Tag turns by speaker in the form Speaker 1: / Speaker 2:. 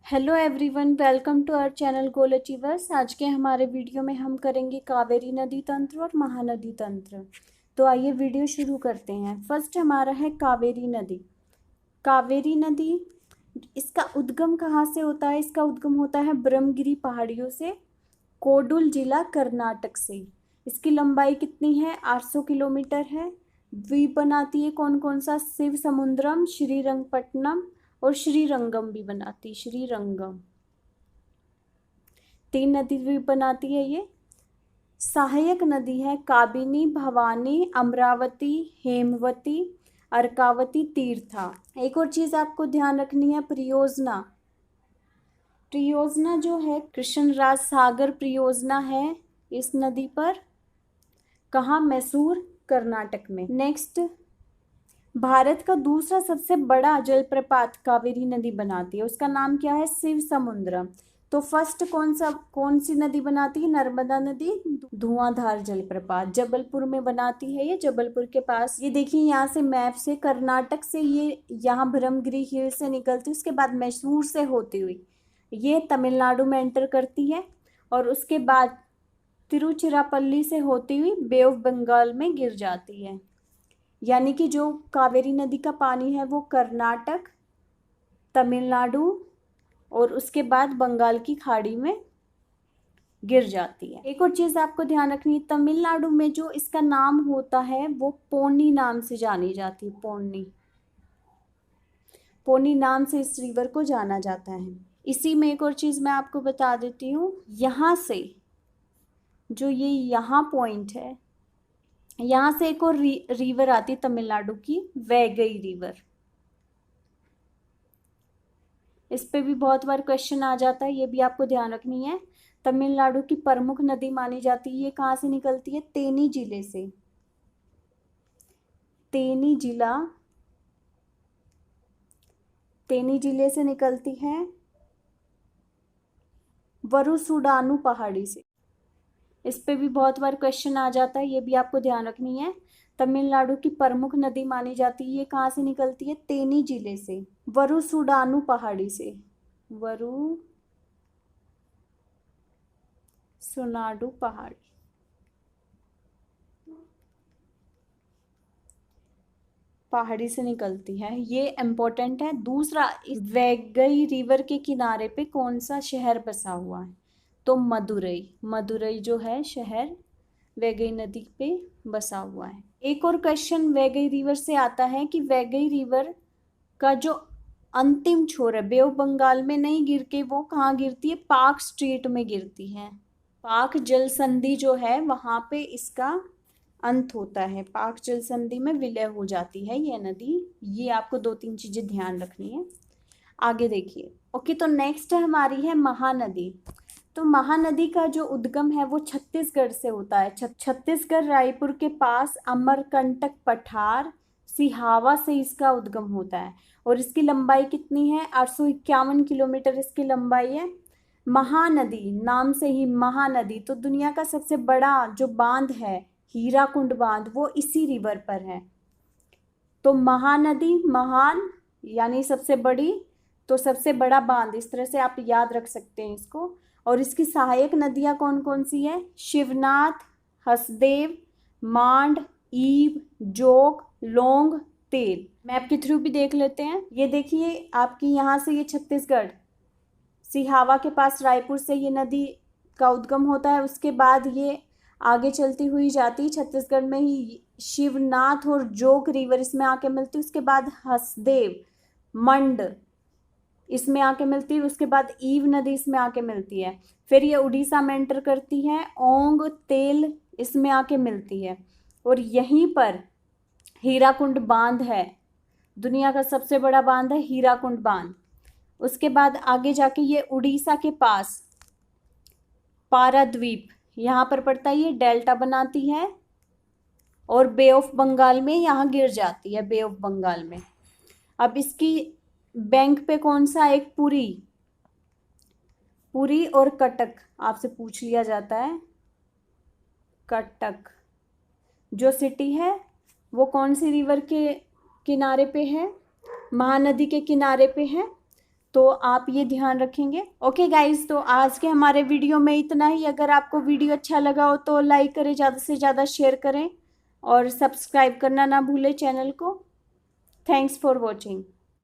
Speaker 1: Hello everyone, welcome to our channel goal achievers. आज के हमारे वीडियो में हम करेंगे कावेरी नदी तंत्र और महानदी तंत्र। तो आइए वीडियो शुरू करते हैं। फर्स्ट हमारा है कावेरी नदी। कावेरी नदी, इसका उद्गम कहाँ से होता है? इसका उद्गम होता है ब्रह्मगिरी पहाड़ियों से, कोडुल जिला कर्नाटक से। इसकी लंबाई कितनी है? 800 किलोमीटर है। द्वीप बनाती है कौन कौन सा? शिव समुद्रम, श्रीरंगपट्टनम और श्रीरंगम भी बनाती है। श्रीरंगम 3 नदी द्वीप बनाती है ये। सहायक नदी है काबिनी, भवानी, अमरावती, हेमवती, अर्कावती, तीर्था। एक और चीज आपको ध्यान रखनी है, परियोजना। परियोजना जो है कृष्णराज सागर परियोजना है इस नदी पर। कहाँ? मैसूर, कर्नाटक में। नेक्स्ट, भारत का दूसरा सबसे बड़ा जलप्रपात कावेरी नदी बनाती है, उसका नाम क्या है? शिव समुद्रम। तो फर्स्ट कौन सी नदी बनाती है? नर्मदा नदी धुआंधार जलप्रपात जबलपुर में बनाती है ये, जबलपुर के पास। ये देखिए यहाँ से मैप से, कर्नाटक से ये यहाँ ब्रह्मगिरी हिल से निकलती है, उसके बाद मैसूर से होती हुई ये तमिलनाडु में एंटर करती है और उसके बाद तिरुचिरापल्ली से होती हुई बे ऑफ बंगाल में गिर जाती है। यानी कि जो कावेरी नदी का पानी है वो कर्नाटक, तमिलनाडु और उसके बाद बंगाल की खाड़ी में गिर जाती है। एक और चीज़ आपको ध्यान रखनी है, तमिलनाडु में जो इसका नाम होता है वो पोन्नी नाम से जानी जाती है। पोन्नी, पोन्नी नाम से इस रिवर को जाना जाता है। इसी में एक और चीज़ मैं आपको बता देती हूँ, यहाँ से जो ये यहाँ पॉइंट है, यहाँ से एक और रिवर आती है तमिलनाडु की, वैगई रिवर। इस पे भी बहुत बार क्वेश्चन आ जाता है, ये भी आपको ध्यान रखनी है। तमिलनाडु की प्रमुख नदी मानी जाती है। ये कहाँ से निकलती है? तेनी जिले से। तेनी जिला, तेनी जिले से निकलती है, वरुसुडानु पहाड़ी से। इस पे भी बहुत बार क्वेश्चन आ जाता है, ये भी आपको ध्यान रखनी है। तमिलनाडु की प्रमुख नदी मानी जाती है, ये कहाँ से निकलती है? तेनी जिले से, वरुसुडानु पहाड़ी से। वरुसुडानु पहाड़ी, पहाड़ी से निकलती है, ये इम्पोर्टेंट है। दूसरा, वैगई रिवर के किनारे पे कौन सा शहर बसा हुआ है? तो मदुरई। मदुरई जो है शहर वैगई नदी पे बसा हुआ है। एक और क्वेश्चन वैगई रिवर से आता है कि वैगई रिवर का जो अंतिम छोर है बे ऑफ बंगाल में नहीं गिर के वो कहाँ गिरती है? पाक स्ट्रेट में गिरती है। पाक जल संधि जो है वहां पे इसका अंत होता है। पाक जल संधि में विलय हो जाती है ये नदी। ये आपको 2-3 चीजें ध्यान रखनी है। आगे देखिए। ओके, तो नेक्स्ट हमारी है महानदी। तो महानदी का जो उद्गम है वो छत्तीसगढ़ से होता है। छत्तीसगढ़ रायपुर के पास अमरकंटक पठार सिहावा से इसका उद्गम होता है और इसकी लंबाई कितनी है? 851 किलोमीटर इसकी लंबाई है। महानदी नाम से ही महानदी, तो दुनिया का सबसे बड़ा जो बांध है हीराकुंड बांध वो इसी रिवर पर है। तो महानदी, महान यानी सबसे बड़ी, तो सबसे बड़ा बांध, इस तरह से आप याद रख सकते हैं इसको। और इसकी सहायक नदियां कौन कौन सी है? शिवनाथ, हसदेव, मांड, ईव, जोग, लोंग, तेल। मैप के थ्रू भी देख लेते हैं। ये देखिए आपकी यहाँ से ये छत्तीसगढ़ सिहावा के पास रायपुर से ये नदी का उद्गम होता है। उसके बाद ये आगे चलती हुई जाती है, छत्तीसगढ़ में ही शिवनाथ और जोग रिवर इसमें आके मिलती है। उसके बाद हसदेव, मंड इसमें आके मिलती है। उसके बाद ईव नदी इसमें आके मिलती है। फिर ये उड़ीसा में एंटर करती है, ओंग, तेल इसमें आके मिलती है। और यहीं पर हीराकुंड बांध है, दुनिया का सबसे बड़ा बांध है हीराकुंड बांध। उसके बाद आगे जाके ये उड़ीसा के पास पाराद्वीप यहाँ पर पड़ता है, ये डेल्टा बनाती है और बे ऑफ बंगाल में यहाँ गिर जाती है, बे ऑफ बंगाल में। अब इसकी बैंक पे कौन सा? एक पुरी, पुरी और कटक आपसे पूछ लिया जाता है। कटक जो सिटी है वो कौन सी रिवर के किनारे पे है? महानदी के किनारे पे है। तो आप ये ध्यान रखेंगे। ओके गाइज, तो आज के हमारे वीडियो में इतना ही। अगर आपको वीडियो अच्छा लगा हो तो लाइक करें, ज़्यादा से ज़्यादा शेयर करें और सब्सक्राइब करना ना भूलें चैनल को। Thanks for watching.